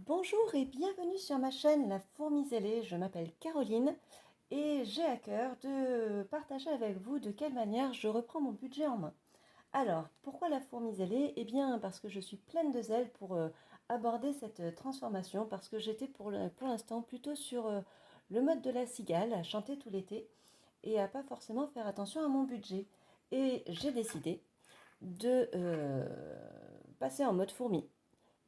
Bonjour et bienvenue sur ma chaîne La Fourmi Zélée. Je m'appelle Caroline et j'ai à cœur de partager avec vous de quelle manière je reprends mon budget en main. Alors, pourquoi La Fourmi Zélée? Eh bien, parce que je suis pleine de zèle pour aborder cette transformation, parce que j'étais pour l'instant plutôt sur le mode de la cigale, à chanter tout l'été et à pas forcément faire attention à mon budget. Et j'ai décidé de passer en mode fourmi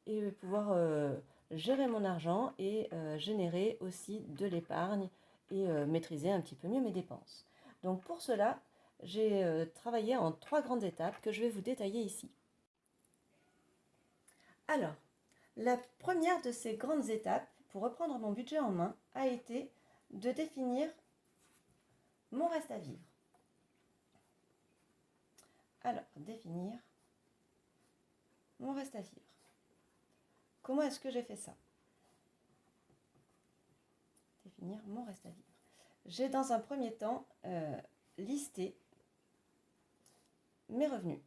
et pouvoir gérer mon argent et générer aussi de l'épargne et maîtriser un petit peu mieux mes dépenses. Donc pour cela, j'ai travaillé en 3 grandes étapes que je vais vous détailler ici. Alors, la première de ces grandes étapes pour reprendre mon budget en main a été de définir mon reste à vivre. Alors, définir mon reste à vivre. Comment est-ce que j'ai fait ça? Définir mon reste à vivre. J'ai dans un premier temps listé mes revenus.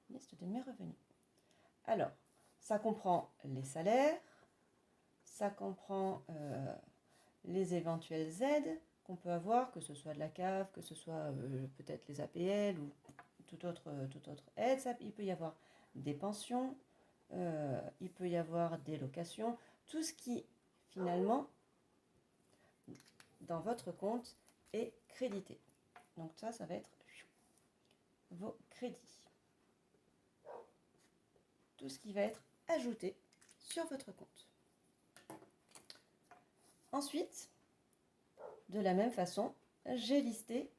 Liste de mes revenus. Alors, ça comprend les salaires, ça comprend les éventuelles aides qu'on peut avoir, que ce soit de la CAF, que ce soit peut-être les APL ou toute autre aide. Il peut y avoir des pensions, il peut y avoir des locations, tout ce qui finalement dans votre compte est crédité. Donc ça va être vos crédits. Tout ce qui va être ajouté sur votre compte. Ensuite, de la même façon, j'ai listé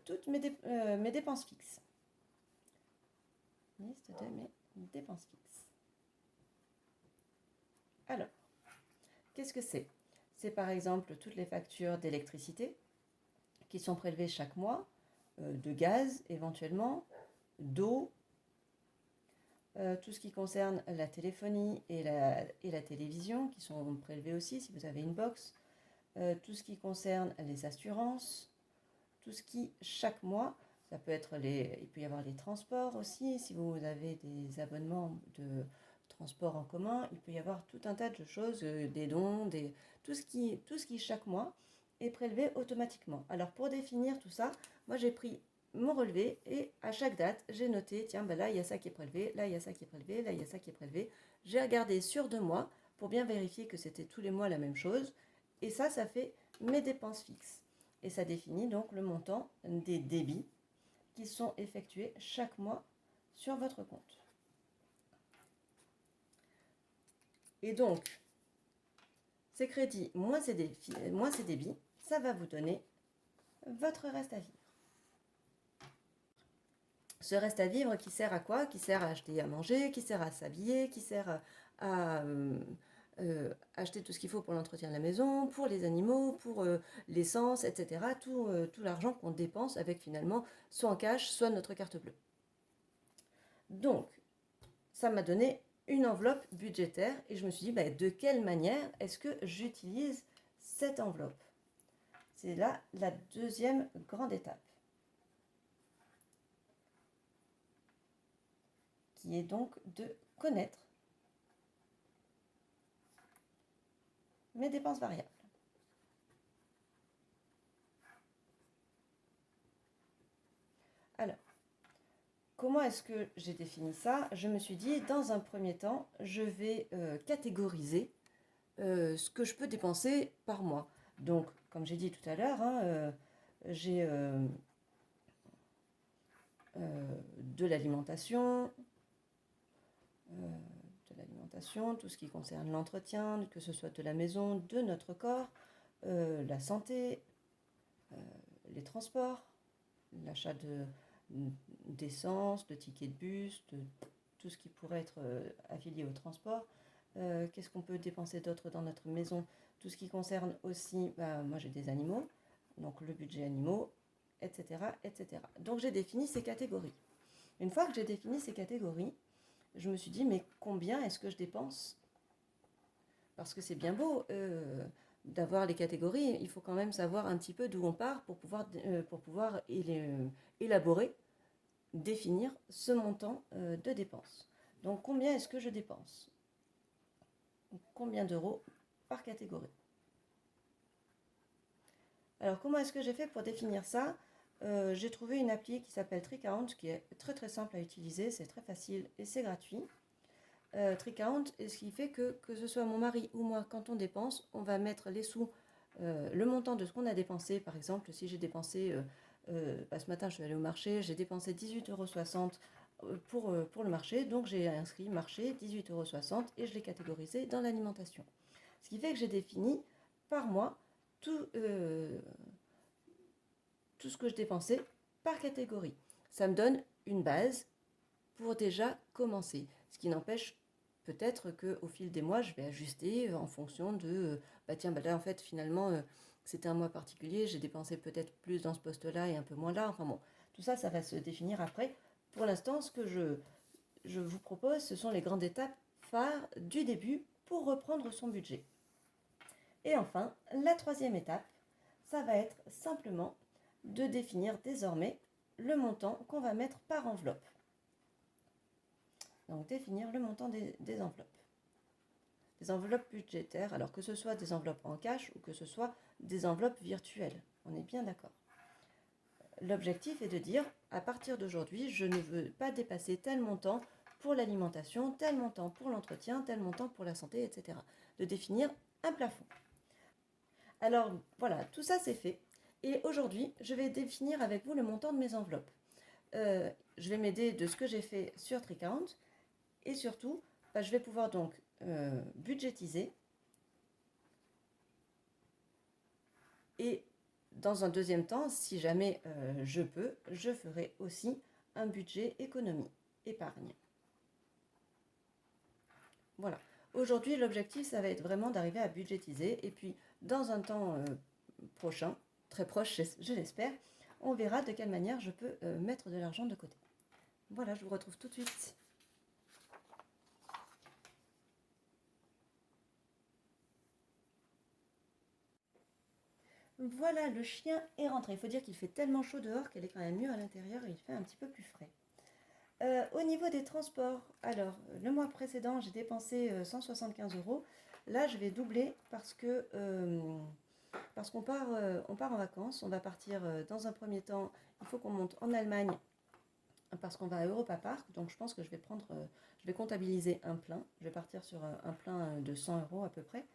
toutes mes dépenses fixes. Liste de mes dépenses fixes. Alors, qu'est-ce que c'est? C'est par exemple toutes les factures d'électricité qui sont prélevées chaque mois, de gaz éventuellement, d'eau, tout ce qui concerne la téléphonie et la télévision qui sont prélevées aussi si vous avez une box, tout ce qui concerne les assurances, tout ce qui, chaque mois, ça peut être il peut y avoir les transports aussi, si vous avez des abonnements de transport en commun, il peut y avoir tout un tas de choses, des dons, tout ce qui chaque mois est prélevé automatiquement. Alors pour définir tout ça, moi j'ai pris mon relevé et à chaque date, j'ai noté, tiens, ben là il y a ça qui est prélevé, là il y a ça qui est prélevé, là il y a ça qui est prélevé. J'ai regardé sur 2 mois pour bien vérifier que c'était tous les mois la même chose. Et ça fait mes dépenses fixes. Et ça définit donc le montant des débits qui sont effectués chaque mois sur votre compte. Et donc, ces crédits moins ces débits, ça va vous donner votre reste à vivre. Ce reste à vivre qui sert à quoi? Qui sert à acheter à manger, qui sert à s'habiller, qui sert à acheter tout ce qu'il faut pour l'entretien de la maison, pour les animaux, pour l'essence, etc. Tout l'argent qu'on dépense avec finalement soit en cash, soit notre carte bleue. Donc, ça m'a donné une enveloppe budgétaire et je me suis dit, bah, de quelle manière est-ce que j'utilise cette enveloppe? C'est là la deuxième grande étape, qui est donc de connaître mes dépenses variables. Alors, comment est-ce que j'ai défini ça? Je me suis dit, dans un premier temps, je vais catégoriser ce que je peux dépenser par mois. Donc, comme j'ai dit tout à l'heure, hein, j'ai de l'alimentation, tout ce qui concerne l'entretien, que ce soit de la maison, de notre corps, la santé, les transports, l'achat d'essence, de tickets de bus, de tout ce qui pourrait être affilié au transport. Qu'est-ce qu'on peut dépenser d'autre dans notre maison? Tout ce qui concerne aussi, moi j'ai des animaux, donc le budget animaux, etc., etc. Donc j'ai défini ces catégories. Une fois que j'ai défini ces catégories, je me suis dit, mais combien est-ce que je dépense? Parce que c'est bien beau d'avoir les catégories, il faut quand même savoir un petit peu d'où on part pour pouvoir élaborer définir ce montant de dépenses. Donc combien est-ce que je dépense? Combien d'euros par catégorie? Alors comment est-ce que j'ai fait pour définir ça? J'ai trouvé une appli qui s'appelle Tricount, qui est très très simple à utiliser, c'est très facile et c'est gratuit. Tricount, et ce qui fait que ce soit mon mari ou moi, quand on dépense, on va mettre les sous, le montant de ce qu'on a dépensé. Par exemple, si j'ai dépensé, ce matin je suis allée au marché, j'ai dépensé 18,60 € pour le marché, donc j'ai inscrit marché 18,60 € et je l'ai catégorisé dans l'alimentation. Ce qui fait que j'ai défini par mois tout ce que je dépensais par catégorie. Ça me donne une base pour déjà commencer. Ce qui n'empêche peut-être qu'au fil des mois, je vais ajuster en fonction de là en fait finalement c'était un mois particulier, j'ai dépensé peut-être plus dans ce poste-là et un peu moins là. Enfin bon, tout ça, ça va se définir après. Pour l'instant, ce que je vous propose, ce sont les grandes étapes phares du début pour reprendre son budget. Et enfin, la troisième étape, ça va être simplement de définir désormais le montant qu'on va mettre par enveloppe. Donc définir le montant des enveloppes. Des enveloppes budgétaires, alors que ce soit des enveloppes en cash ou que ce soit des enveloppes virtuelles. On est bien d'accord. L'objectif est de dire, à partir d'aujourd'hui, je ne veux pas dépasser tel montant pour l'alimentation, tel montant pour l'entretien, tel montant pour la santé, etc. De définir un plafond. Alors voilà, tout ça c'est fait. Et aujourd'hui, je vais définir avec vous le montant de mes enveloppes. Je vais m'aider de ce que j'ai fait sur Tricount. Et surtout, je vais pouvoir donc budgétiser. Et dans un deuxième temps, si jamais je peux, je ferai aussi un budget économie, épargne. Voilà. Aujourd'hui, l'objectif, ça va être vraiment d'arriver à budgétiser. Et puis, dans un temps prochain, très proche, je l'espère, on verra de quelle manière je peux mettre de l'argent de côté. Voilà, je vous retrouve tout de suite. Voilà, le chien est rentré. Il faut dire qu'il fait tellement chaud dehors qu'elle est quand même mieux à l'intérieur et il fait un petit peu plus frais. Au niveau des transports, alors le mois précédent j'ai dépensé 175 €. Là je vais doubler parce qu'on part en vacances. On va partir dans un premier temps. Il faut qu'on monte en Allemagne parce qu'on va à Europa Park. Donc je pense que je vais comptabiliser un plein. Je vais partir sur un plein de 100 € à peu près.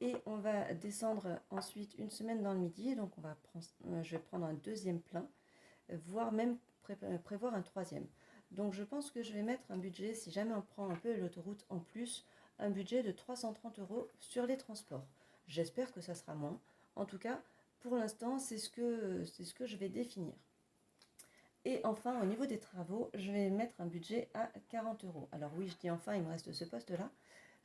Et on va descendre ensuite une semaine dans le Midi, donc je vais prendre un deuxième plein, voire même prévoir un troisième. Donc je pense que je vais mettre un budget, si jamais on prend un peu l'autoroute en plus, un budget de 330 € sur les transports. J'espère que ça sera moins. En tout cas, pour l'instant, c'est ce que je vais définir. Et enfin, au niveau des travaux, je vais mettre un budget à 40 €. Alors oui, je dis enfin, il me reste ce poste-là.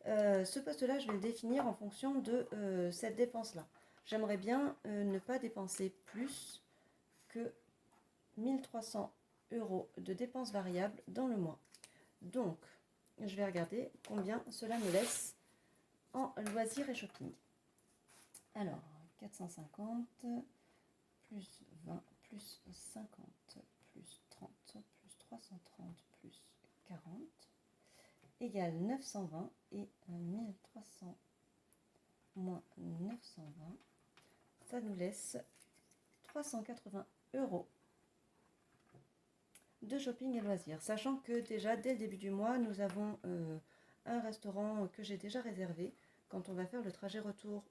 Ce poste-là, je vais le définir en fonction de cette dépense-là. J'aimerais bien ne pas dépenser plus que 1300 € de dépenses variables dans le mois. Donc, je vais regarder combien cela me laisse en loisirs et shopping. Alors, 450 plus 20 plus 50 plus 30 plus 330 plus 40 égale 920 et 1300 moins 920, ça nous laisse 380 € de shopping et loisirs. Sachant que déjà dès le début du mois, nous avons un restaurant que j'ai déjà réservé. Quand on va faire le trajet retour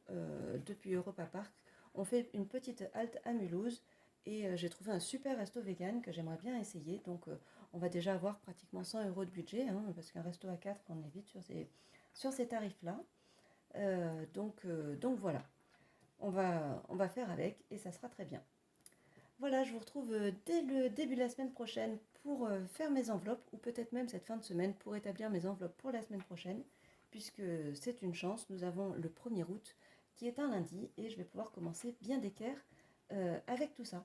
depuis Europa Park, on fait une petite halte à Mulhouse et j'ai trouvé un super resto vegan que j'aimerais bien essayer. Donc on va déjà avoir pratiquement 100 € de budget, parce qu'un resto à 4, on est vite sur ces tarifs-là. Donc voilà, on va faire avec et ça sera très bien. Voilà, je vous retrouve dès le début de la semaine prochaine pour faire mes enveloppes, ou peut-être même cette fin de semaine pour établir mes enveloppes pour la semaine prochaine, puisque c'est une chance, nous avons le 1er août qui est un lundi et je vais pouvoir commencer bien d'équerre avec tout ça.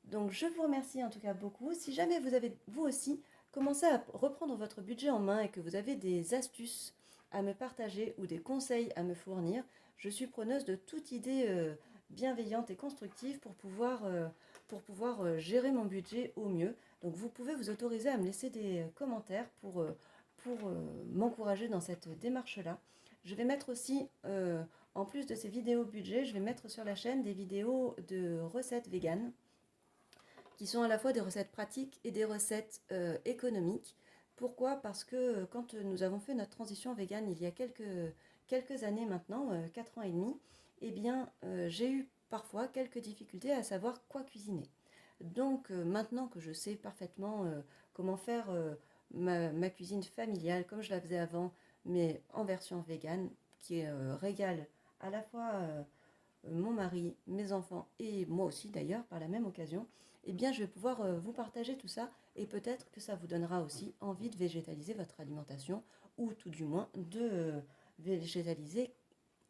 Donc je vous remercie en tout cas beaucoup. Si jamais vous avez vous aussi commencé à reprendre votre budget en main et que vous avez des astuces à me partager ou des conseils à me fournir, je suis preneuse de toute idée bienveillante et constructive pour pouvoir pour pouvoir gérer mon budget au mieux. Donc vous pouvez vous autoriser à me laisser des commentaires pour m'encourager dans cette démarche-là. Je vais mettre aussi, en plus de ces vidéos budget, je vais mettre sur la chaîne des vidéos de recettes véganes qui sont à la fois des recettes pratiques et des recettes économiques. Pourquoi? Parce que quand nous avons fait notre transition végane il y a quelques années maintenant, 4 ans et demi, eh bien j'ai eu parfois quelques difficultés à savoir quoi cuisiner. Donc maintenant que je sais parfaitement comment faire ma cuisine familiale comme je la faisais avant, mais en version végane, qui régale à la fois mon mari, mes enfants et moi aussi d'ailleurs par la même occasion, eh bien je vais pouvoir vous partager tout ça et peut-être que ça vous donnera aussi envie de végétaliser votre alimentation ou tout du moins de végétaliser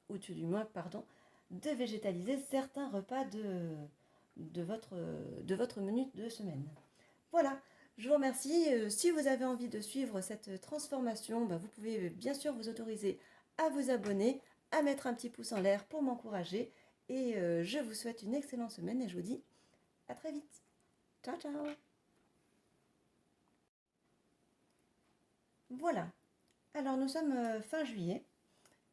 ou tout du moins pardon de végétaliser certains repas de votre menu de semaine. Voilà, je vous remercie. Si vous avez envie de suivre cette transformation, vous pouvez bien sûr vous autoriser à vous abonner, à mettre un petit pouce en l'air pour m'encourager. Et je vous souhaite une excellente semaine et je vous dis à très vite. Ciao, ciao. Voilà. Alors nous sommes fin juillet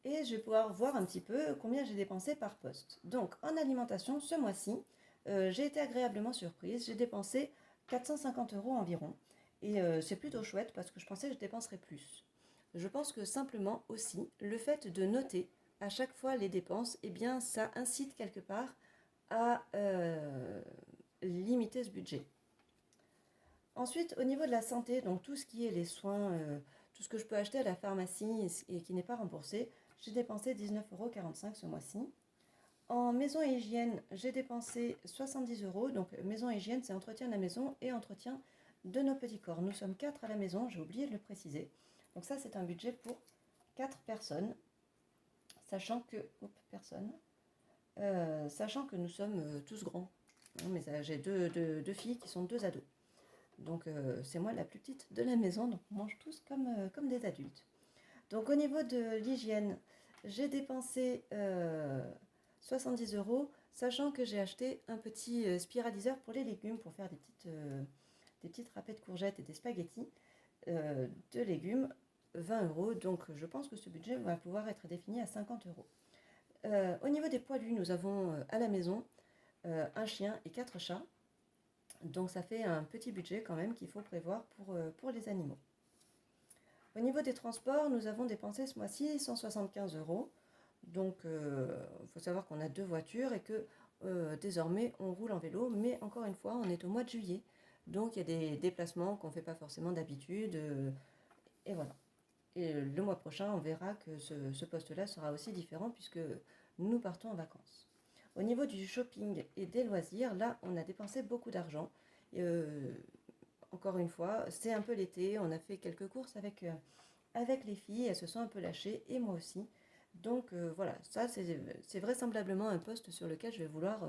et je vais pouvoir voir un petit peu combien j'ai dépensé par poste. Donc en alimentation, ce mois-ci, j'ai été agréablement surprise. J'ai dépensé 450 € environ. Et c'est plutôt chouette parce que je pensais que je dépenserais plus. Je pense que simplement aussi, le fait de noter à chaque fois les dépenses, eh bien ça incite quelque part à limiter ce budget. Ensuite, au niveau de la santé, donc tout ce qui est les soins, tout ce que je peux acheter à la pharmacie et qui n'est pas remboursé, j'ai dépensé 19,45 € ce mois-ci. En maison et hygiène, j'ai dépensé 70 €. Donc maison et hygiène, c'est entretien de la maison et entretien de nos petits corps. Nous sommes 4 à la maison, j'ai oublié de le préciser. Donc ça, c'est un budget pour 4 personnes, sachant que... sachant que nous sommes tous grands. Mais j'ai deux filles qui sont 2 ados. Donc c'est moi la plus petite de la maison, donc on mange tous comme des adultes. Donc au niveau de l'hygiène, j'ai dépensé 70 €, sachant que j'ai acheté un petit spiraliseur pour les légumes pour faire des petites râpées de courgettes et des spaghettis de légumes, 20 €. Donc je pense que ce budget va pouvoir être défini à 50 €. Au niveau des poilus, nous avons à la maison un chien et 4 chats. Donc ça fait un petit budget quand même qu'il faut prévoir pour les animaux. Au niveau des transports, nous avons dépensé ce mois-ci 175 €. Donc il faut savoir qu'on a 2 voitures et que désormais on roule en vélo. Mais encore une fois, on est au mois de juillet. Donc il y a des déplacements qu'on ne fait pas forcément d'habitude. Et voilà. Et le mois prochain, on verra que ce poste-là sera aussi différent puisque nous partons en vacances. Au niveau du shopping et des loisirs, là, on a dépensé beaucoup d'argent. Encore une fois, c'est un peu l'été. On a fait quelques courses avec les filles. Elles se sont un peu lâchées et moi aussi. Donc voilà, ça c'est vraisemblablement un poste sur lequel je vais vouloir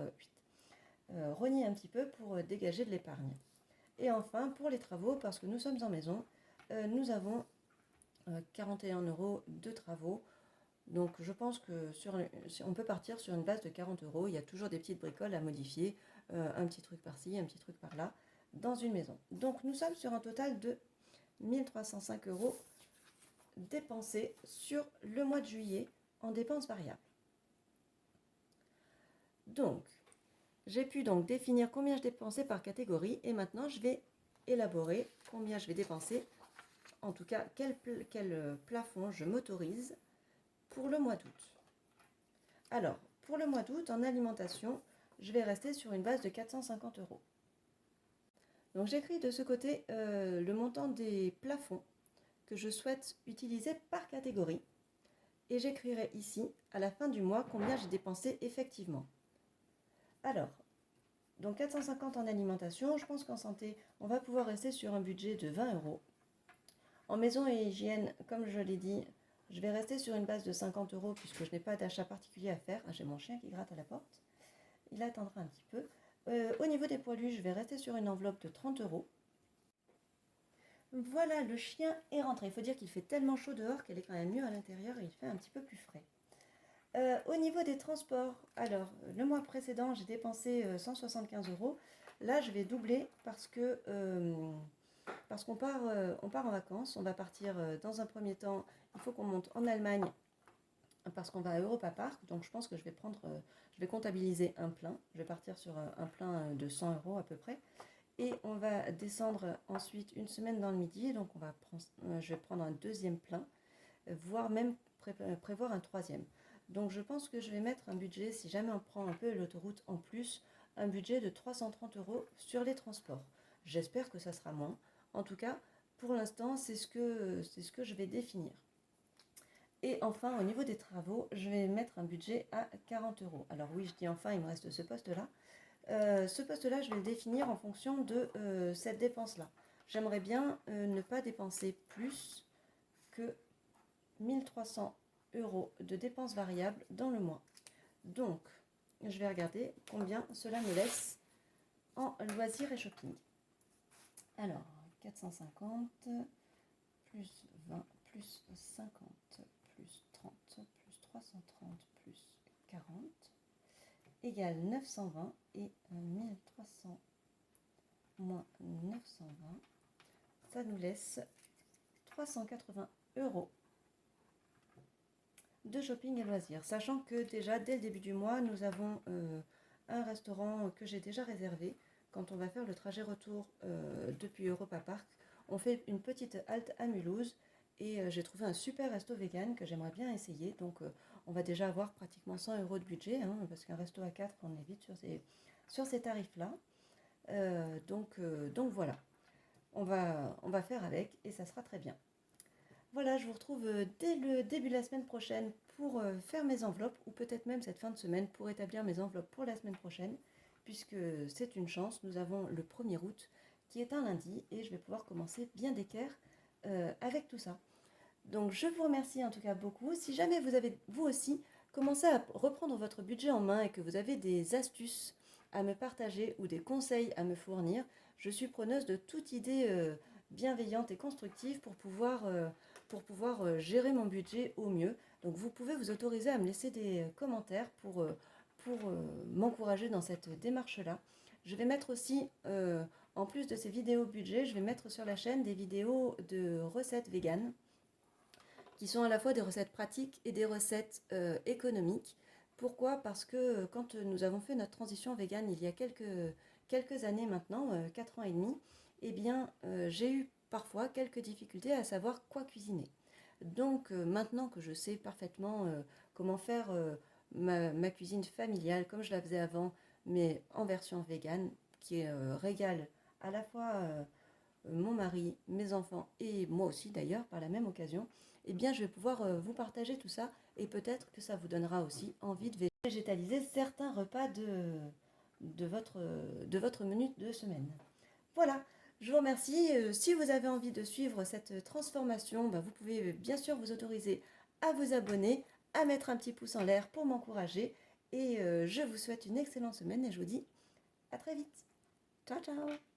rogner un petit peu pour dégager de l'épargne. Et enfin, pour les travaux, parce que nous sommes en maison, nous avons 41 € de travaux. Donc je pense que on peut partir sur une base de 40 €. Il y a toujours des petites bricoles à modifier, un petit truc par-ci, un petit truc par-là, dans une maison. Donc nous sommes sur un total de 1305 € dépensés sur le mois de juillet en dépenses variables. Donc j'ai pu donc définir combien je dépensais par catégorie et maintenant je vais élaborer combien je vais dépenser, en tout cas quel plafond je m'autorise pour le mois d'août. Alors, pour le mois d'août, en alimentation, je vais rester sur une base de 450 €. Donc j'écris de ce côté le montant des plafonds que je souhaite utiliser par catégorie. Et j'écrirai ici, à la fin du mois, combien j'ai dépensé effectivement. Alors, donc 450 en alimentation, je pense qu'en santé, on va pouvoir rester sur un budget de 20 €. En maison et hygiène, comme je l'ai dit, je vais rester sur une base de 50 € puisque je n'ai pas d'achat particulier à faire. J'ai mon chien qui gratte à la porte. Il attendra un petit peu. Au niveau des poilus, je vais rester sur une enveloppe de 30 €. Voilà, le chien est rentré. Il faut dire qu'il fait tellement chaud dehors qu'elle est quand même mieux à l'intérieur et il fait un petit peu plus frais. Au niveau des transports, alors le mois précédent, j'ai dépensé 175 €. Là, je vais doubler parce on part en vacances. On va partir dans un premier temps. Il faut qu'on monte en Allemagne parce qu'on va à Europa Park. Donc, je pense que je vais comptabiliser un plein. Je vais partir sur un plein de 100 € à peu près. Et on va descendre ensuite une semaine dans le Midi. Donc, je vais prendre un deuxième plein, voire même prévoir un troisième. Donc, je pense que je vais mettre un budget, si jamais on prend un peu l'autoroute en plus, un budget de 330 € sur les transports. J'espère que ça sera moins. En tout cas, pour l'instant, c'est ce que je vais définir. Et enfin, au niveau des travaux, je vais mettre un budget à 40 €. Alors oui, je dis enfin, il me reste ce poste-là. Ce poste-là, je vais le définir en fonction de cette dépense-là. J'aimerais bien ne pas dépenser plus que 1300 € de dépenses variables dans le mois. Donc, je vais regarder combien cela me laisse en loisirs et shopping. Alors, 450 plus 20 plus 50 plus 30 plus 330 plus 40 égale 920 et 1300 moins 920, ça nous laisse 380 € de shopping et loisirs. Sachant que déjà dès le début du mois, nous avons un restaurant que j'ai déjà réservé. Quand on va faire le trajet retour depuis Europa Park, on fait une petite halte à Mulhouse et j'ai trouvé un super resto vegan que j'aimerais bien essayer. Donc on va déjà avoir pratiquement 100 € de budget, hein, parce qu'un resto à 4, on est vite sur ces tarifs-là. Donc voilà, on va faire avec et ça sera très bien. Voilà, je vous retrouve dès le début de la semaine prochaine pour faire mes enveloppes, ou peut-être même cette fin de semaine pour établir mes enveloppes pour la semaine prochaine, puisque c'est une chance, nous avons le 1er août qui est un lundi et je vais pouvoir commencer bien d'équerre avec tout ça. Donc je vous remercie en tout cas beaucoup. Si jamais vous avez vous aussi commencé à reprendre votre budget en main et que vous avez des astuces à me partager ou des conseils à me fournir, je suis preneuse de toute idée bienveillante et constructive pour pouvoir gérer mon budget au mieux. Donc vous pouvez vous autoriser à me laisser des commentaires pour m'encourager dans cette démarche-là. Je vais mettre aussi, en plus de ces vidéos budget, je vais mettre sur la chaîne des vidéos de recettes véganes qui sont à la fois des recettes pratiques et des recettes économiques. Pourquoi? Parce que quand nous avons fait notre transition végane il y a quelques années maintenant, 4 ans et demi, eh bien j'ai eu parfois quelques difficultés à savoir quoi cuisiner. Donc maintenant que je sais parfaitement comment faire ma cuisine familiale comme je la faisais avant, mais en version végane, qui régale à la fois mon mari, mes enfants et moi aussi d'ailleurs par la même occasion, eh bien je vais pouvoir vous partager tout ça et peut-être que ça vous donnera aussi envie de végétaliser certains repas de votre menu de semaine. Voilà, je vous remercie. Si vous avez envie de suivre cette transformation, vous pouvez bien sûr vous autoriser à vous abonner, à mettre un petit pouce en l'air pour m'encourager. Et je vous souhaite une excellente semaine et je vous dis à très vite. Ciao, ciao!